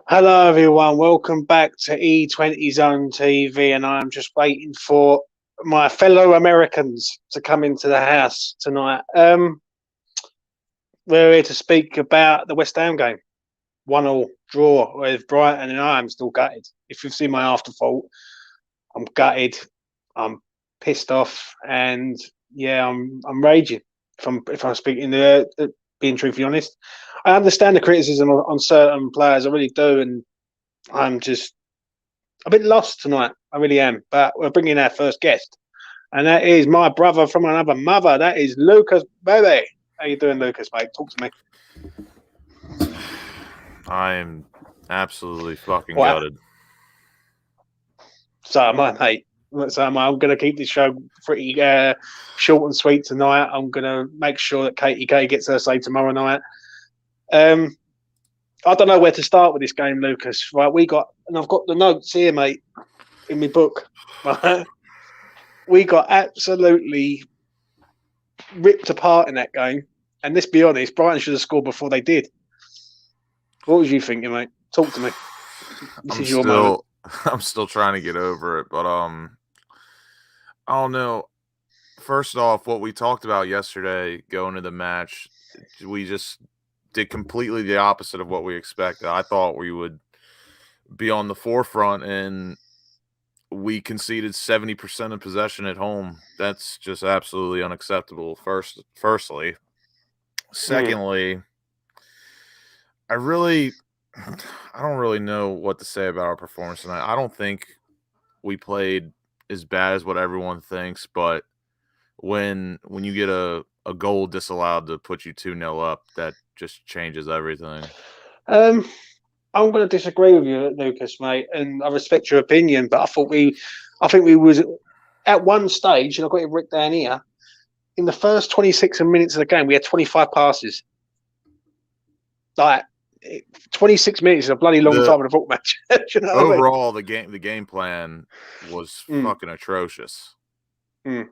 Hello, everyone. Welcome back to E20 Zone TV, and I am just waiting for my fellow Americans to come into the house tonight. We're here to speak about the West Ham game, 1-1 draw with Brighton, and I am still gutted. If you've seen my afterthought, I'm gutted. I'm pissed off, and yeah, I'm raging. If I'm speaking being truthfully honest, I understand the criticism on certain players. I really do, and I'm just a bit lost tonight. I really am. But we're bringing our first guest, and that is my brother from another mother. That is Lucas, baby. How you doing, Lucas, mate? Talk to me. I am absolutely fucking Wow. gutted. So am I, mate. So am I. I'm going to keep this show pretty short and sweet tonight. I'm going to make sure that Katie K gets her say tomorrow night. I don't know where to start with this game, Lucas. Right, and I've got the notes here, mate, in my book. Right, we got absolutely ripped apart in that game. And let's be honest, Brighton should have scored before they did. What was you thinking, mate? Talk to me. This is your moment. I'm still trying to get over it, but I don't know. First off, what we talked about yesterday going to the match, we just did completely the opposite of what we expected. I thought we would be on the forefront, and we conceded 70% of possession at home. That's just absolutely unacceptable. Firstly, secondly, I don't really know what to say about our performance tonight. I don't think we played as bad as what everyone thinks, but when you get a goal disallowed to put you 2-0 up, that just changes everything. I'm going to disagree with you, Lucas, mate, and I respect your opinion, but I think we was at one stage, and I've got it written down here. In the first 26 minutes of the game, we had 25 passes. Like 26 minutes is a bloody long time in a football match. Do you know what overall, I mean? the game plan was fucking atrocious. Yeah.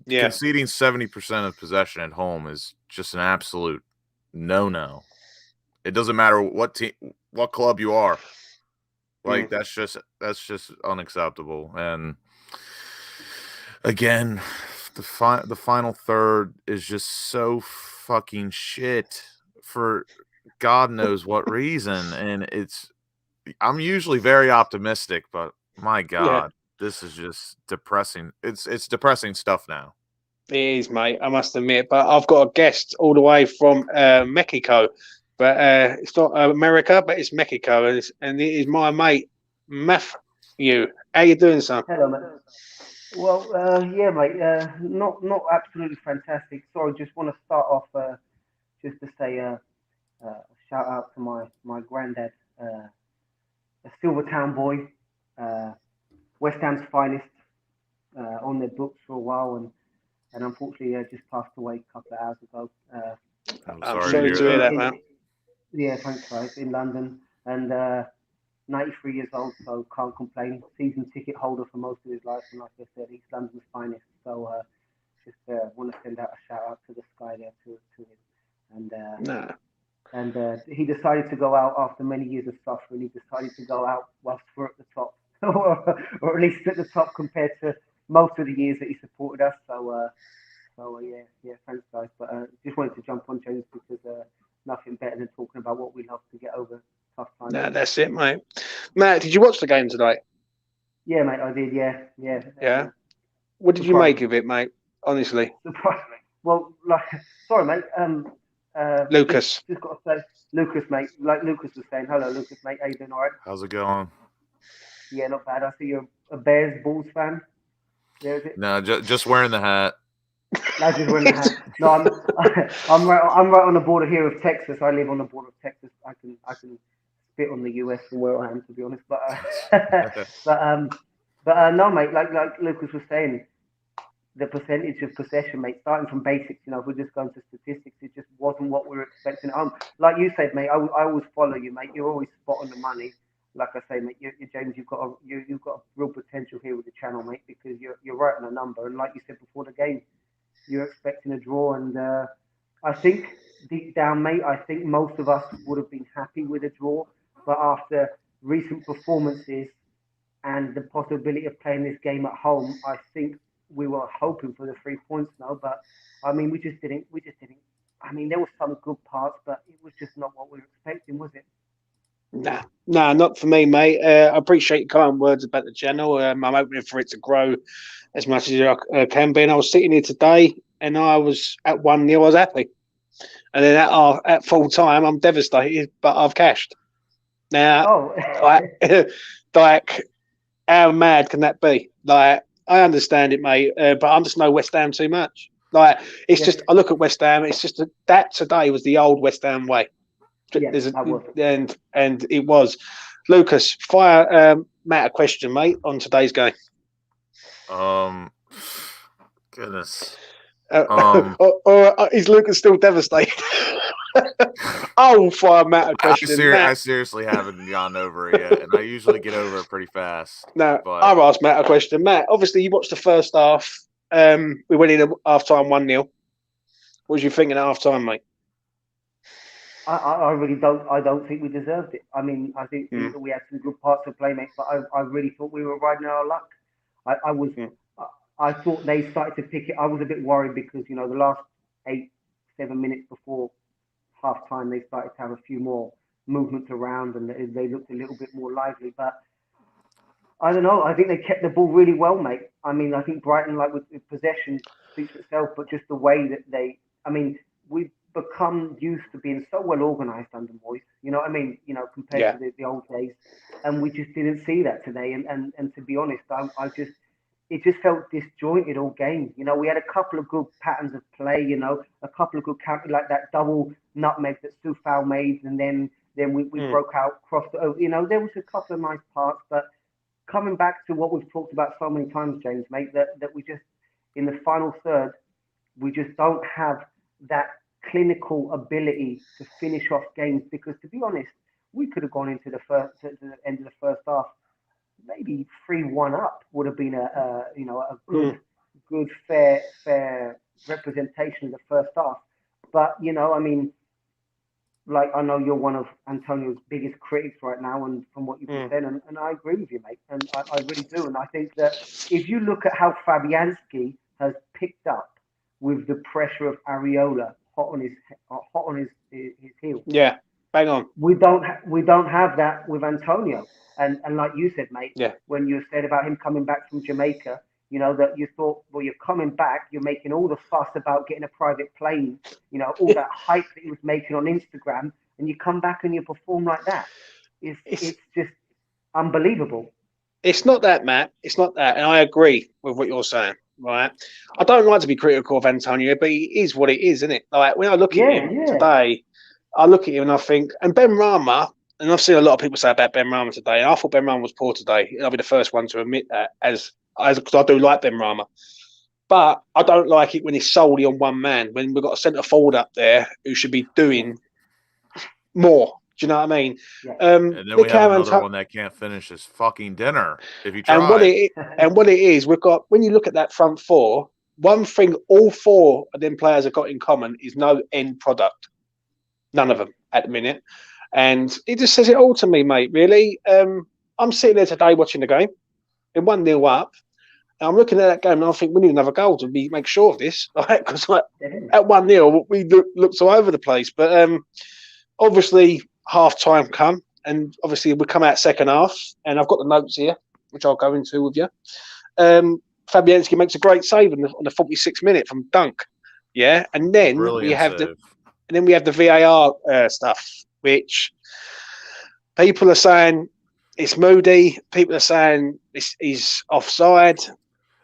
Conceding 70% of possession at home is just an absolute no. It doesn't matter what team, what club you are. Like that's just unacceptable. And again, the final third is just so fucking shit for God knows what reason. And I'm usually very optimistic, but my God, this is just depressing. It's depressing stuff now. It is, mate. I must admit, but I've got a guest all the way from Mexico, but it's not America, but it's Mexico, and it is my mate Matthew. How you doing, son? Hello, mate. Well, yeah, mate. Not absolutely fantastic. Sorry, just want to start off just to say a shout out to my granddad, a Silvertown boy, uh, West Ham's finest, on their books for a while, and unfortunately just passed away a couple of hours ago. I'm sorry to hear that, man. Yeah, thanks, guys. In London, and 93 years old, so can't complain. Season ticket holder for most of his life, and like I said, East London's finest. So just want to send out a shout out to the sky there to him. And he decided to go out after many years of suffering. He decided to go out whilst we're at the top, or at least at the top compared to most of the years that he supported us. So yeah, thanks guys. But just wanted to jump on James because nothing better than talking about what we love to get over tough times. Nah, that's it, mate. Matt, did you watch the game tonight? Yeah, mate, I did. Yeah. Yeah. What did you make of it, mate? Honestly. Well, like, sorry, mate. Lucas. Just got to say, Lucas, mate. Like Lucas was saying, hello, Lucas, mate. How you doing? All right? How's it going? Yeah, not bad. I see you're a Bears Bulls fan. Yeah, is it? No, just wearing the hat. No, just wearing the hat. No, I'm right on the border here of Texas. I live on the border of Texas. I can spit on the US from where I am, to be honest. But no, mate. Like Lucas was saying, the percentage of possession, mate, starting from basics, if we're just going to statistics, it just wasn't what we were expecting. Like you said, mate, I always follow you, mate. You're always spot on the money. Like I say, mate, James, you've got a real potential here with the channel, mate, because you're right on a number. And like you said before the game, you're expecting a draw. And I think deep down, mate, I think most of us would have been happy with a draw. but after recent performances and the possibility of playing this game at home, I think we were hoping for the 3 points now. But I mean, we just didn't. I mean, there were some good parts, but it was just not what we were expecting, was it? Nah, not for me, mate. I appreciate your kind words about the channel. I'm hoping for it to grow as much as I can be. And I was sitting here today, and I was at 1-0. I was happy, and then at full time, I'm devastated, but I've cashed. Now, like, how mad can that be? Like, I understand it, mate, but I just know West Ham too much. Like, it's just, I look at West Ham, it's just that today was the old West Ham way. Yeah, and it was. Lucas, fire Matt a question, mate, on today's game. Goodness. Or is Lucas still devastated? I'll fire Matt a question. I seriously haven't gotten over it yet, and I usually get over it pretty fast. No, I'll ask Matt a question. Matt, obviously you watched the first half. We went in at half-time 1-0. What was you thinking at half-time, mate? I really don't. I don't think we deserved it. I mean, I think that we had some good parts of play, mate, but I really thought we were riding our luck. I thought they started to pick it. I was a bit worried because the last 8-7 minutes before half time they started to have a few more movements around and they looked a little bit more lively. But I don't know. I think they kept the ball really well, mate. I mean, I think Brighton, like with possession, speaks for itself, but just the way that we've become used to being so well organised under Moyes. You know what I mean? Compared to the old days, and we just didn't see that today. And to be honest, it just felt disjointed all game. We had a couple of good patterns of play. A couple of good counter, like that double nutmeg that Soufal made, and then we broke out, crossed it over. There was a couple of nice parts, but coming back to what we've talked about so many times, James, mate, that we just in the final third, we just don't have that clinical ability to finish off games. Because to be honest, we could have gone into the end of the first half. Maybe 3-1 up would have been a good fair representation of the first half. But I mean, like, I know you're one of Antonio's biggest critics right now, and from what you've been saying, and I agree with you, mate, and I really do. And I think that if you look at how Fabianski has picked up with the pressure of Areola hot on his heels, bang on. We don't have that with Antonio. And like you said, mate, when you said about him coming back from Jamaica, that you thought, well, you're coming back, you're making all the fuss about getting a private plane, all that hype that he was making on Instagram, and you come back and you perform like that. It's just unbelievable. It's not that, Matt. It's not that. And I agree with what you're saying, right? I don't like to be critical of Antonio, but he is what it is, isn't it? Like, when I look at him today, I look at him and I think, and Ben Rama, and I've seen a lot of people say about Ben Rama today, and I thought Ben Rama was poor today. I'll be the first one to admit that, because I do like Ben Rama. But I don't like it when he's solely on one man, when we've got a centre forward up there who should be doing more. Do you know what I mean? Yeah. And then we have another one that can't finish his fucking dinner if you try. And what it is, we've got, when you look at that front four, one thing all four of them players have got in common is no end product. None of them at the minute. And it just says it all to me, mate, really. I'm sitting there today watching the game. In 1-0 up. And I'm looking at that game and I think we need another goal to make sure of this. Because at 1-0, we looked all over the place. But obviously, half-time come. And obviously, we come out second half. And I've got the notes here, which I'll go into with you. Fabianski makes a great save on the 46th minute from Dunk. Yeah. And then we have the VAR stuff, which people are saying it's Moody. People are saying he's offside.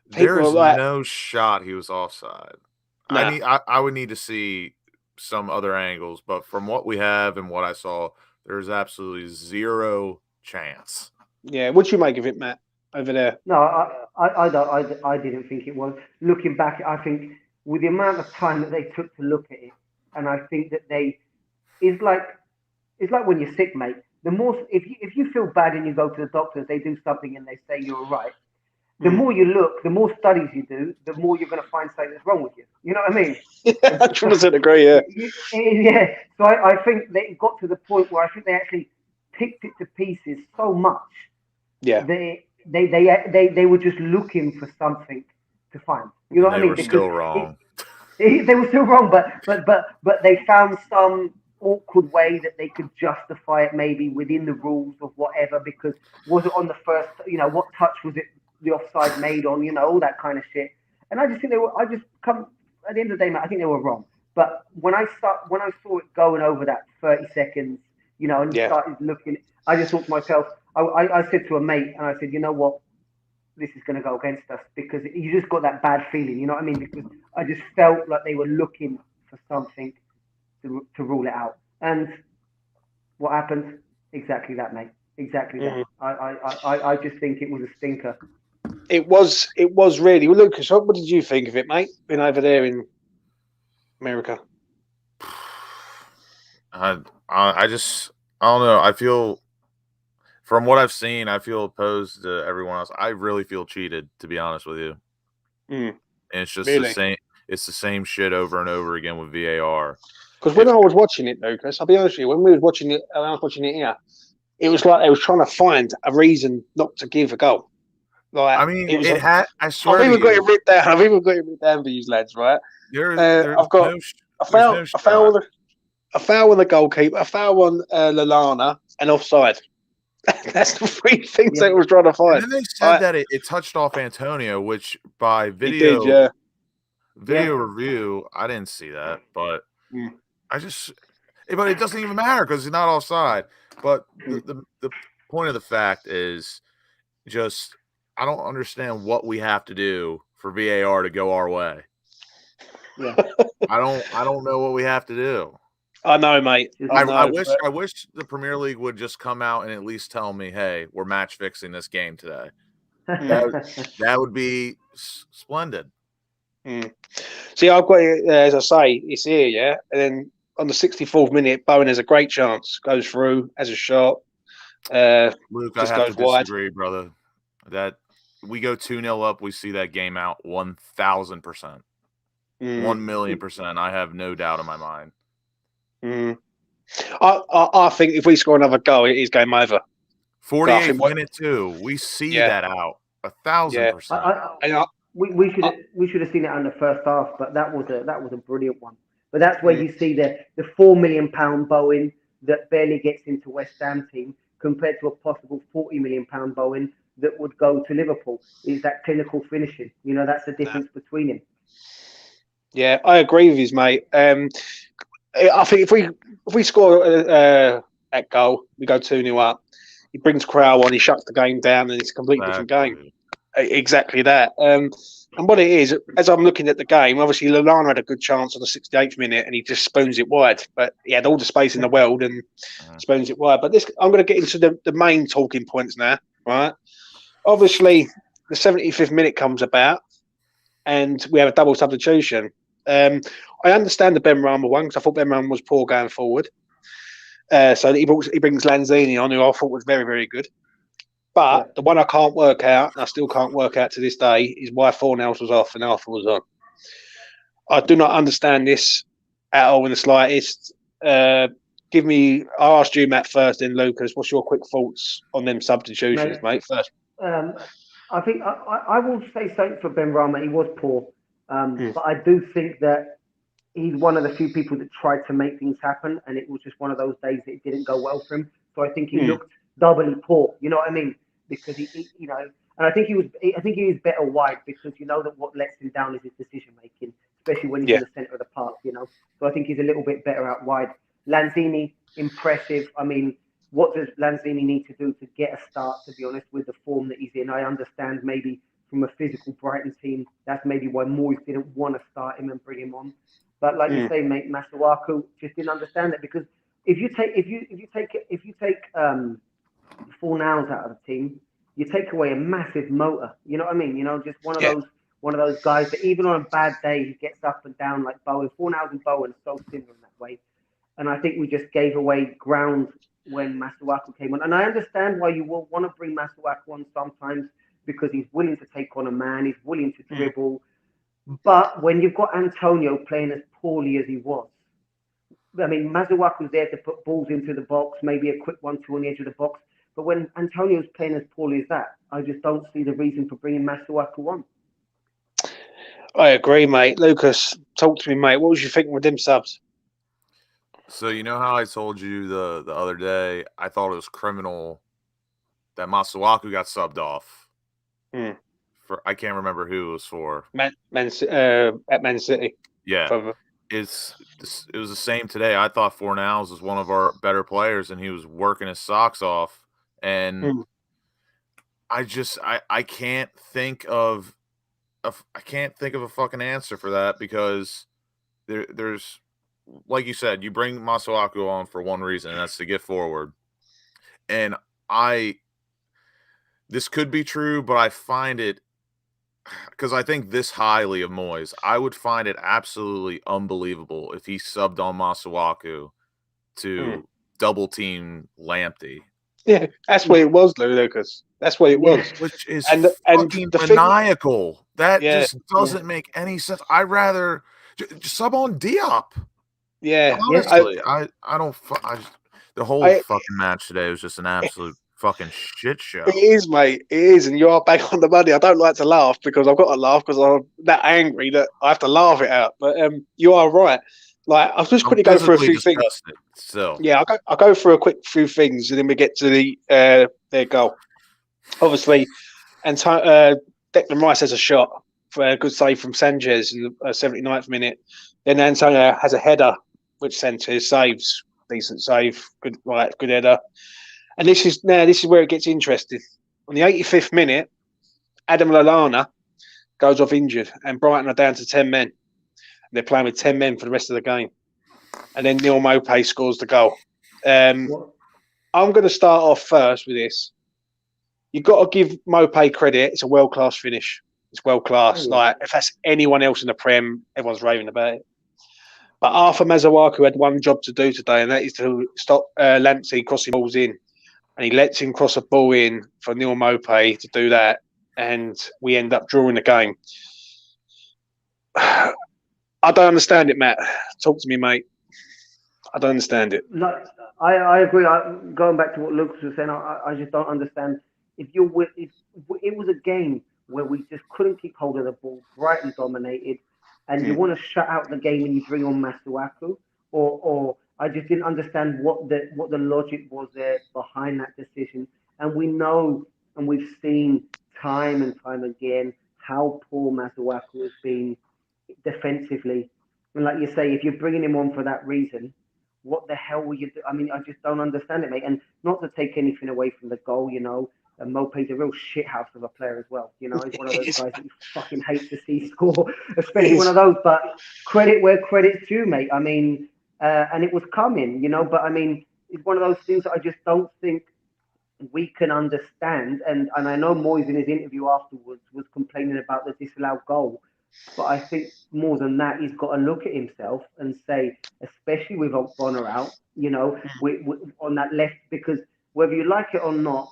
There is no shot he was offside. No. I would need to see some other angles, but from what we have and what I saw, there's absolutely zero chance. Yeah, what do you make of it, Matt, over there? No, I didn't think it was. Looking back, I think with the amount of time that they took to look at it, and I think that it's like when you're sick, mate. The more, if you feel bad and you go to the doctors, they do something and they say you're all right. The more you look, the more studies you do, the more you're going to find something that's wrong with you. You know what I mean? Yeah, I 100% agree, yeah. Yeah. So I think they got to the point where I think they actually picked it to pieces so much. Yeah. They were just looking for something to find. You know what I mean? They were still wrong. They were still wrong, but they found some awkward way that they could justify it, maybe within the rules of whatever. Because was it on the first? What touch was it? The offside made on? All that kind of shit. And I just think they were. I just come at the end of the day, mate. I think they were wrong. But when I saw it going over that 30 seconds, and started looking, I just thought to myself, I said to a mate, and I said, you know what? This is going to go against us, because you just got that bad feeling, you know what I mean? Because I just felt like they were looking for something to rule it out. And what happened? Exactly that, mate. Exactly that. I just think it was a stinker. It was really. Well, Lucas, what did you think of it, mate? Been over there in America. I don't know. I feel, from what I've seen, I feel opposed to everyone else. I really feel cheated, to be honest with you. And it's just the same. It's the same shit over and over again with VAR. Because when I was watching it, Lucas, I'll be honest with you, when I was watching it here, it was like they was trying to find a reason not to give a goal. Like, I mean, it had. I swear, I've even got it written down. I've even got it written down for these lads, right? I've got a foul on the goalkeeper, a foul on Lallana, and offside. That's the three things they were trying to find. And then they said that it touched off Antonio, which by video review, I didn't see that, but but it doesn't even matter because he's not offside. But the point of the fact is just, I don't understand what we have to do for VAR to go our way. Yeah. I don't know what we have to do. I know, mate. I wish the Premier League would just come out and at least tell me, hey, we're match fixing this game today. That would be splendid. See, I've got it, as I say, it's here, yeah? And then on the 64th minute, Bowen has a great chance, goes through, has a shot. Luke, I have to disagree, brother. That we go 2-0 up, we see that game out 1,000%. 1,000,000%. I have no doubt in my mind. I think if we score another goal, it is game over. 48th minute too. We see that out 1,000%. We should have seen it in the first half, but that was a brilliant one. But that's where you see the £4 million Bowen that barely gets into West Ham team compared to a possible £40 million Bowen that would go to Liverpool. Is that clinical finishing? That's the difference between him. Yeah, I agree with you, mate. I think if we score that goal, we go 2-0 up. He brings Crowell on, he shuts the game down, and it's a completely different game. Exactly that. And what it is, as I'm looking at the game, obviously Lallana had a good chance on the 68th minute, and he just spoons it wide. But he had all the space in the world and spoons it wide. But I'm going to get into the main talking points now, right? Obviously, the 75th minute comes about, and we have a double substitution. I understand the Benrahma one because I thought Benrahma was poor going forward. So he brings Lanzini on, who I thought was very, very good. But the one I can't work out, and I still can't work out to this day, is why Fornals was off and Arthur was on. I do not understand this at all in the slightest. I'll ask you, Matt, first, then Lucas. What's your quick thoughts on them substitutions, mate? First. I think I will say something for Benrahma. He was poor. But I do think that he's one of the few people that tried to make things happen, and it was just one of those days that it didn't go well for him. So I think he looked doubly poor. You know what I mean? Because he and I think he was better wide, because that what lets him down is his decision making, especially when he's in the centre of the park. So I think he's a little bit better out wide. Lanzini, impressive. I mean, what does Lanzini need to do to get a start? To be honest, with the form that he's in, I understand maybe from a physical Brighton team, that's maybe why Moyes didn't want to start him and bring him on. But like you say, mate, Masuaku just didn't understand it, because if you take Fornals out of the team, you take away a massive motor. You know what I mean? Just one of those guys that even on a bad day, he gets up and down like Bowen. Fornals and Bowen are so similar in that way. And I think we just gave away ground when Masuaku came on. And I understand why you will want to bring Masuaku on sometimes, because he's willing to take on a man, he's willing to dribble. But when you've got Antonio playing as poorly as he was, I mean, Masuaku's there to put balls into the box, maybe a quick 1-2 on the edge of the box. But when Antonio's playing as poorly as that, I just don't see the reason for bringing Masuaku on. I agree, mate. Lucas, talk to me, mate. What was you thinking with them subs? So you know how I told you the other day, I thought it was criminal that Masuaku got subbed off. For I can't remember who it was for. at Man City. Yeah. Probably. It was the same today. I thought Fornals was one of our better players, and he was working his socks off. And I can't think of a fucking answer for that, because there's, like you said, you bring Masuaku on for one reason, and that's to get forward. And this could be true, but I find it, because I think this highly of Moyes, I would find it absolutely unbelievable if he subbed on Masuaku to double team Lamptey. Yeah, that's what it was, Lucas. That's what it was. Which is fucking maniacal. That just doesn't make any sense. I'd rather just sub on Diop. Yeah. Honestly, the whole fucking match today was just an absolute fucking shit show. It is, mate. It is, and you are back on the money. I don't like to laugh because I've got to laugh because I'm that angry that I have to laugh it out. But you are right. Like, I've just quickly go through a few things. So yeah, I'll go through a quick few things, and then we get to their goal. Obviously, and Declan Rice has a shot for a good save from Sanchez in the 79th minute. Then Antonio has a header, which Sanchez saves. Decent save, good header. And this is where it gets interesting. On the 85th minute, Adam Lallana goes off injured, and Brighton are down to 10 men. They're playing with 10 men for the rest of the game. And then Neil Maupay scores the goal. I'm going to start off first with this. You've got to give Maupay credit. It's a world-class finish. It's world-class. Like, if that's anyone else in the Prem, everyone's raving about it. But Arthur Masuaku had one job to do today, and that is to stop Lamptey crossing balls in. And he lets him cross a ball in for Neil Maupay to do that. And we end up drawing the game. I don't understand it, Matt. Talk to me, mate. I don't understand it. No, I agree. Going back to what Lucas was saying, I just don't understand. If it was a game where we just couldn't keep hold of the ball, Brighton dominated, and you want to shut out the game and you bring on Masuaku, or I just didn't understand what the logic was there behind that decision. And we know, and we've seen time and time again how poor Masuaku has been defensively. And like you say, if you're bringing him on for that reason, what the hell were you doing? I mean, I just don't understand it, mate. And not to take anything away from the goal, and Mopay's a real shithouse of a player as well. He's one of those guys that you fucking hate to see score, especially one of those. But credit where credit's due, mate. I mean, and it was coming, but I mean, it's one of those things that I just don't think we can understand. And I know Moyes in his interview afterwards was complaining about the disallowed goal. But I think more than that, he's got to look at himself and say, especially with Bonner out, on that left, because whether you like it or not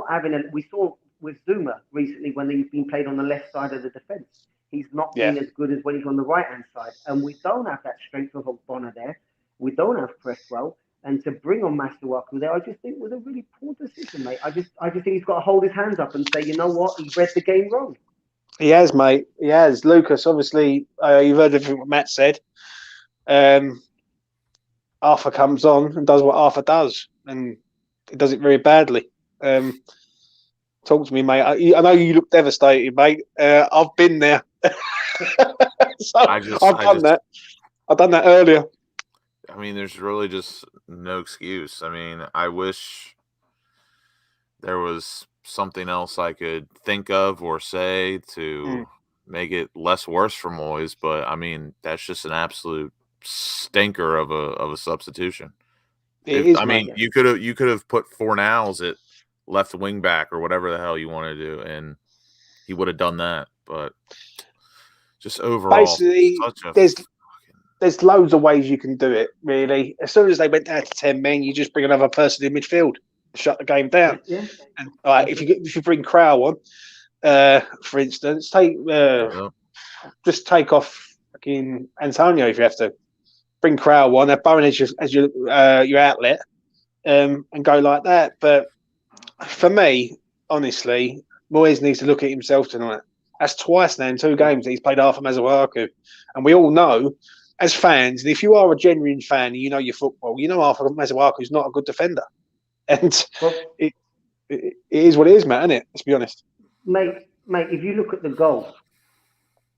having we saw with Zuma recently when he's been played on the left side of the defence, he's not been as good as when he's on the right hand side, and we don't have that strength of Bonner there. We don't have Cresswell, and to bring on Masuaku there, I just think was a really poor decision, mate. I just think he's got to hold his hands up and say, you know what, he read the game wrong. He has, mate. He has. Lucas, obviously, you've heard everything what Matt said. Arthur comes on and does what Arthur does, and he does it very badly. Talk to me, mate. I know you look devastated, mate. I've been there. I've done that. I've done that earlier. I mean, there's really just no excuse. I mean, I wish there was something else I could think of or say to make it less worse for Moyes, but I mean, that's just an absolute stinker of a substitution. You could have put Fornals at left wing back or whatever the hell you want to do, and he would have done that. But just overall, basically, there's loads of ways you can do it. Really, as soon as they went down to 10 men, you just bring another person in midfield, shut the game down. Yeah. And if you bring Crow on, for instance, just take off fucking Antonio if you have to. bring Crowell on, have Bowen as your outlet, and go like that. But for me, honestly, Moyes needs to look at himself tonight. That's twice now in 2 games that he's played Arthur Masuaku. And we all know, as fans, if you are a genuine fan and you know your football, you know Arthur Masuaku is not a good defender. And Well, it is what it is, Matt, isn't it? Let's be honest. mate, if you look at the goal,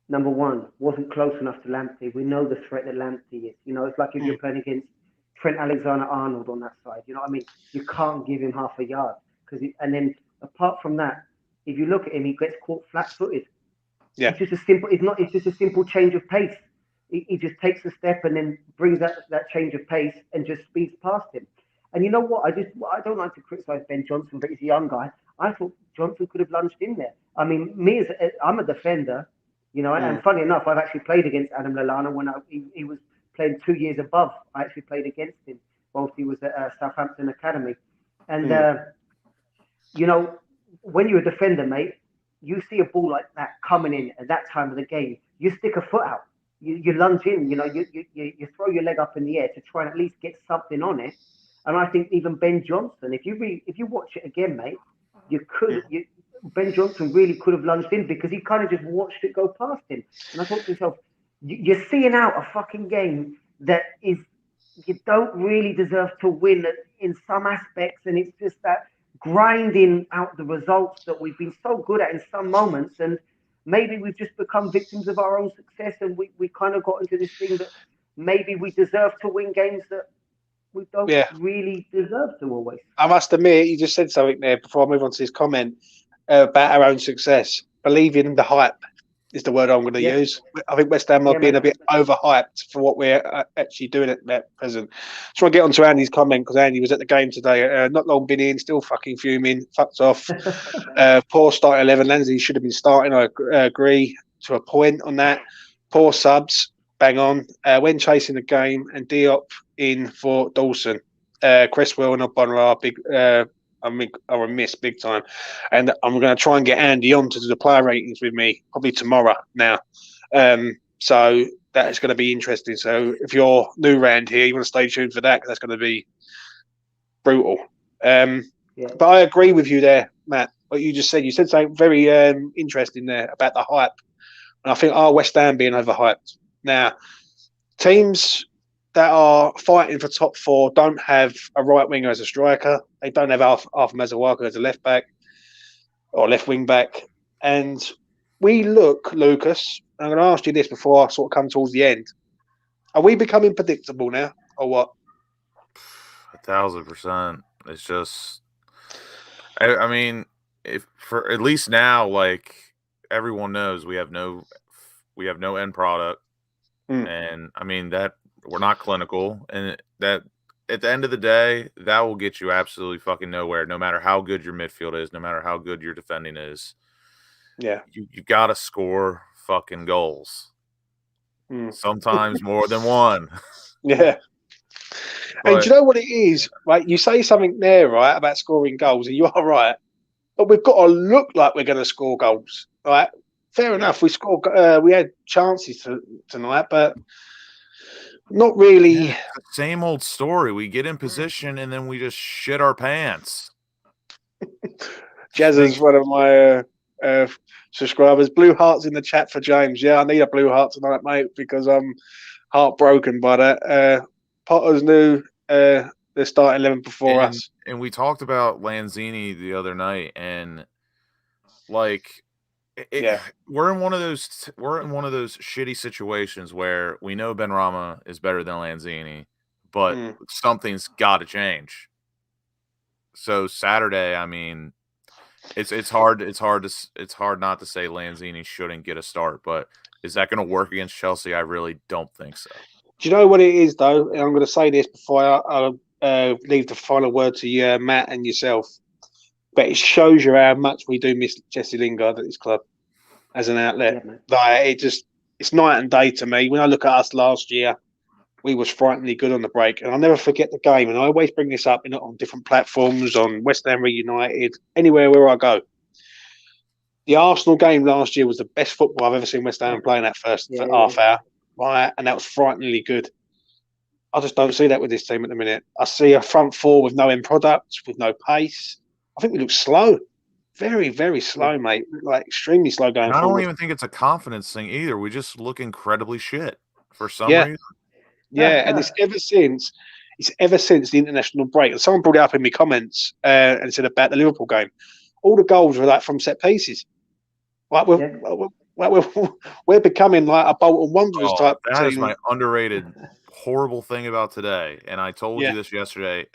number one, wasn't close enough to Lamptey. We know the threat that Lamptey is. You know, it's like if you're playing against Trent Alexander-Arnold on that side. You know what I mean? You can't give him half a yard. And then apart from that, if you look at him, he gets caught flat-footed. Yeah. It's just a simple. It's just a simple change of pace. He just takes a step and then brings that change of pace and just speeds past him. And you know what? I don't like to criticize Ben Johnson, but he's a young guy. I thought Johnson could have lunged in there. I mean, I'm a defender, you know, and funny enough, I've actually played against Adam Lallana when he was playing 2 years above. I actually played against him whilst he was at Southampton Academy. And, you know, when you're a defender, mate, you see a ball like that coming in at that time of the game, you stick a foot out. You lunge in, you know, you throw your leg up in the air to try and at least get something on it. And I think even Ben Johnson, if you watch it again, mate, Ben Johnson really could have lunged in because he kind of just watched it go past him. And I thought to myself, you're seeing out a fucking game that is you don't really deserve to win in some aspects, and it's just that grinding out the results that we've been so good at in some moments, and maybe we've just become victims of our own success, and we kind of got into this thing that maybe we deserve to win games that we don't really deserve to always. I must admit, you just said something there before I move on to this comment about our own success. Believing in the hype is the word I'm going to use. I think West Ham are being a bit overhyped for what we're actually doing at present. Just want to get on to Andy's comment because Andy was at the game today. Not long been in, still fucking fuming, fucked off. Poor start 11. Lansing should have been starting. I agree to a point on that. Poor subs, bang on. When chasing the game, and Diop in for Dawson. Cresswell and Obonra big. I miss big time, and I'm going to try and get Andy on to do the player ratings with me probably tomorrow now. So that is going to be interesting. So if you're new around here, you want to stay tuned for that because that's going to be brutal. But I agree with you there, Matt. What you just said, you said something very interesting there about the hype, and I think West Ham being overhyped now. Teams that are fighting for top 4 don't have a right winger as a striker. They don't have Arthur Masuaku as a left back or left wing back. And we look, Lucas, I'm going to ask you this before I sort of come towards the end. Are we becoming predictable now or what? 1,000%. It's just, I mean, if for at least now, like everyone knows we have no end product. And I mean that we're not clinical, and that at the end of the day, that will get you absolutely fucking nowhere, no matter how good your midfield is, no matter how good your defending is. Yeah. You got to score fucking goals. Sometimes more than one. Yeah. And do you know what it is? Right? You say something there, right, about scoring goals, and you are right. But we've got to look like we're going to score goals, right? Fair enough. We scored. We had chances tonight, but not really. Yeah, same old story. We get in position and then we just shit our pants. Jazz is one of my subscribers. Blue hearts in the chat for James. Yeah, I need a blue heart tonight, mate, because I'm heartbroken by that. Potter's knew the starting 11 before us. And we talked about Lanzini the other night, and like we're in one of those shitty situations where we know Benrahma is better than Lanzini, but something's got to change. So Saturday, I mean, it's hard not to say Lanzini shouldn't get a start, but is that going to work against Chelsea? I really don't think so. Do you know what it is though? And I'm going to say this before I leave the final word to you, Matt, and yourself. But it shows you how much we do miss Jesse Lingard at this club as an outlet. It's night and day to me. When I look at us last year, we was frighteningly good on the break. And I'll never forget the game. And I always bring this up on different platforms, on West Ham Reunited, anywhere where I go. The Arsenal game last year was the best football I've ever seen West Ham playing that first half hour. Right? And that was frighteningly good. I just don't see that with this team at the minute. I see a front four with no end product, with no pace. I think we look slow. Very, very slow, mate. Like extremely slow going And I forward. don't even think it's a confidence thing either. We just look incredibly shit for some Yeah. reason. Yeah, and it's ever since the international break. And someone brought it up in my comments and said about the Liverpool game. All the goals were like from set pieces. Like we're becoming like a Bolton Wanderers type That is team. my underrated, horrible thing about today. And I told you this yesterday.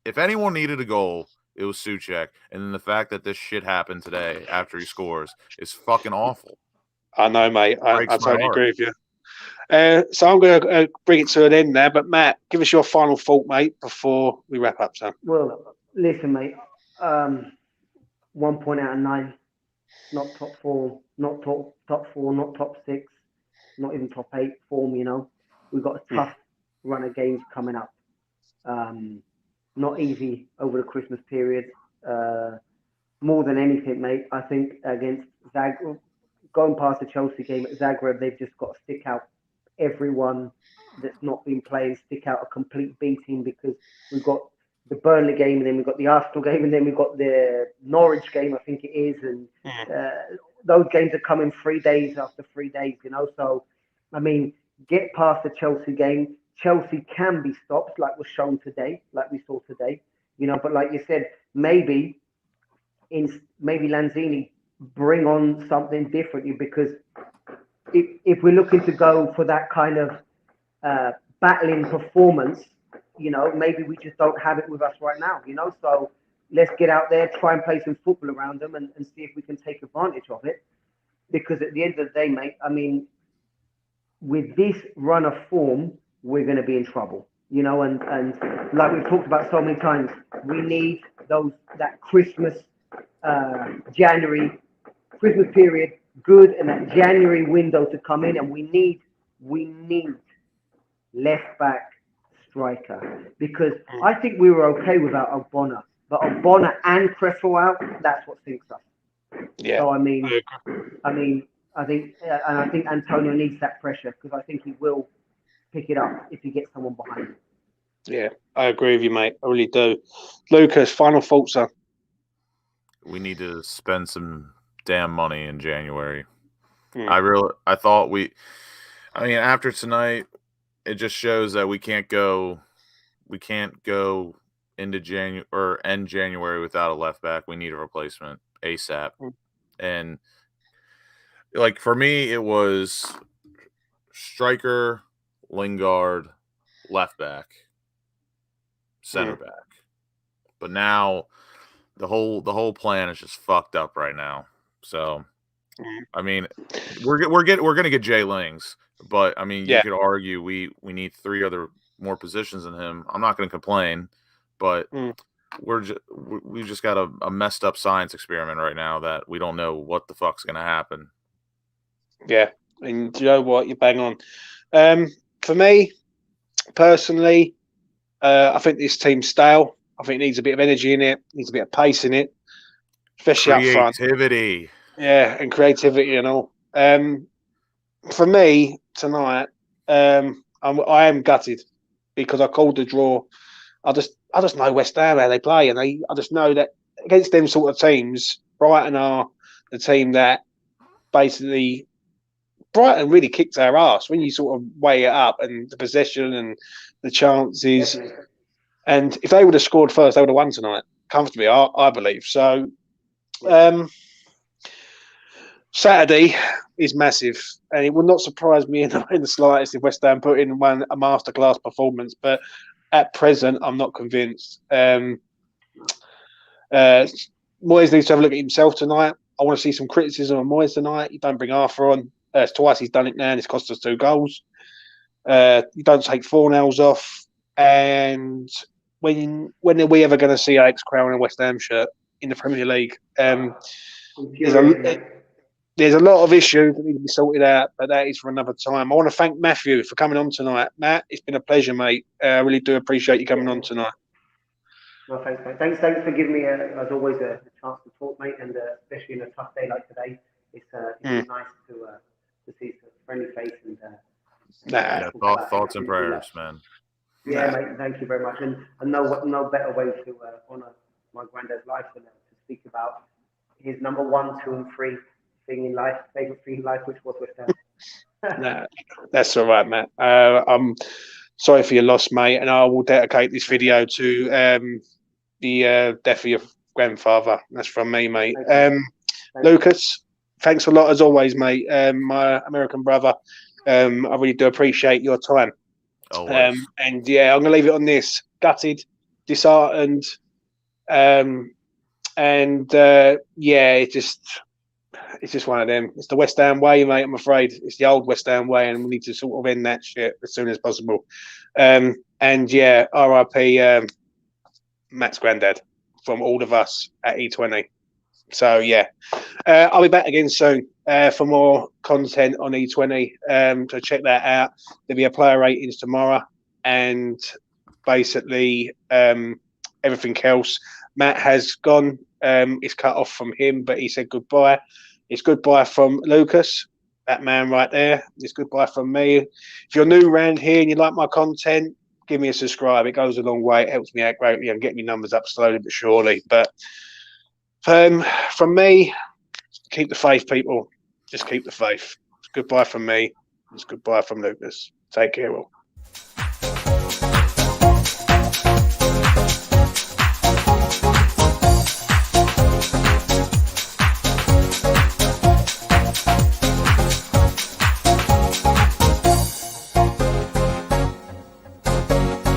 If anyone needed a goal, it was Souček. And then the fact that this shit happened today after he scores is fucking awful. I know, mate. I Breaks my totally heart. agree with you. So I'm going to bring it to an end now. But Matt, give us your final thought, mate, before we wrap up, son. Well, listen, mate. 1 point out of 9. Not top 4, not top 4, not top 6, not even top 8 form. You know, we've got a tough run of games coming up. Not easy over the Christmas period. More than anything, mate, I think against Zagreb, going past the Chelsea game at Zagreb, they've just got to stick out everyone that's not been playing, stick out a complete beating, because we've got the Burnley game, and then we've got the Arsenal game, and then we've got the Norwich game, I think it is, and those games are coming 3 days after 3 days, you know. So, I mean, get past the Chelsea game. Chelsea can be stopped, like was shown today, like we saw today, you know. But like you said, maybe Lanzini bring on something differently, because if we're looking to go for that kind of battling performance, you know, maybe we just don't have it with us right now, you know. So let's get out there, try and play some football around them, and see if we can take advantage of it. Because at the end of the day, mate, I mean, with this run of form, we're going to be in trouble, you know. And like we've talked about so many times, we need that Christmas period good, and that January window to come in, and we need left back striker, because I think we were okay without Ogbonna, but Ogbonna and Cresswell out, that's what sinks us. Yeah. So I think Antonio needs that pressure, because I think he will pick it up if he gets someone behind him. Yeah, I agree with you, mate. I really do. Lucas, final thoughts, sir. We need to spend some damn money in January. Mm. I mean, after tonight, it just shows that we can't go into January or end January without a left back. We need a replacement ASAP. And like for me, it was striker, Lingard, left back, center back. But now the whole plan is just fucked up right now. So I mean, we're gonna get Jay Lings, but I mean, you could argue we need 3 other more positions than him. I'm not going to complain, but we just got a messed up science experiment right now that we don't know what the fuck's going to happen. Yeah, and do you know what? You're bang on. For me, personally, I think this team's stale. I think it needs a bit of energy in it, needs a bit of pace in it, especially up front. Creativity. Yeah, and creativity and all. For me tonight, I am gutted because I called the draw. I just know West Ham how they play, and I just know that against them sort of teams, Brighton are the team that basically Brighton really kicked our ass when you sort of weigh it up and the possession and the chances. Definitely. And if they would have scored first, they would have won tonight comfortably, I believe. So. Saturday is massive, and it would not surprise me in the slightest if West Ham put in a masterclass performance. But at present, I'm not convinced. Moyes needs to have a look at himself tonight. I want to see some criticism of Moyes tonight. You don't bring Arthur on. It's twice he's done it now, and it's cost us 2 goals. You don't take Fornells off. And when are we ever going to see Alex Crowe in a West Ham shirt in the Premier League? There's a lot of issues that need to be sorted out, but that is for another time. I want to thank Matthew for coming on tonight. Matt, it's been a pleasure, mate. I really do appreciate you coming on tonight. No, thanks, mate. Thanks for giving me, as always, a chance to talk, mate, and especially in a tough day like today. It's nice to see a friendly face and thoughts and prayers, man. Yeah, mate. Thank you very much. And no better way to honour my granddad's life than to speak about his number 1, 2, and 3 thing in life, favourite thing in life, which was West Ham. Nah, that's all right, Matt. I'm sorry for your loss, mate, and I will dedicate this video to the death of your grandfather. That's from me, mate. Lucas, thanks a lot as always, mate. My American brother. I really do appreciate your time. Always. And yeah, I'm gonna leave it on this. Gutted, disheartened, and yeah, it's just one of them. It's the West Ham way, mate. I'm afraid it's the old West Ham way, and we need to sort of end that shit as soon as possible. And yeah, R.I.P. Matt's granddad from all of us at E20. So yeah, I'll be back again soon for more content on E20. So check that out. There'll be a player ratings tomorrow, and basically everything else. Matt has gone. It's cut off from him, but he said goodbye. It's goodbye from Lucas, that man right there. It's goodbye from me. If you're new around here and you like my content, give me a subscribe. It goes a long way. It helps me out greatly. I'm getting my numbers up slowly but surely. But from me, keep the faith, people. Just keep the faith. It's goodbye from me. It's goodbye from Lucas. Take care all.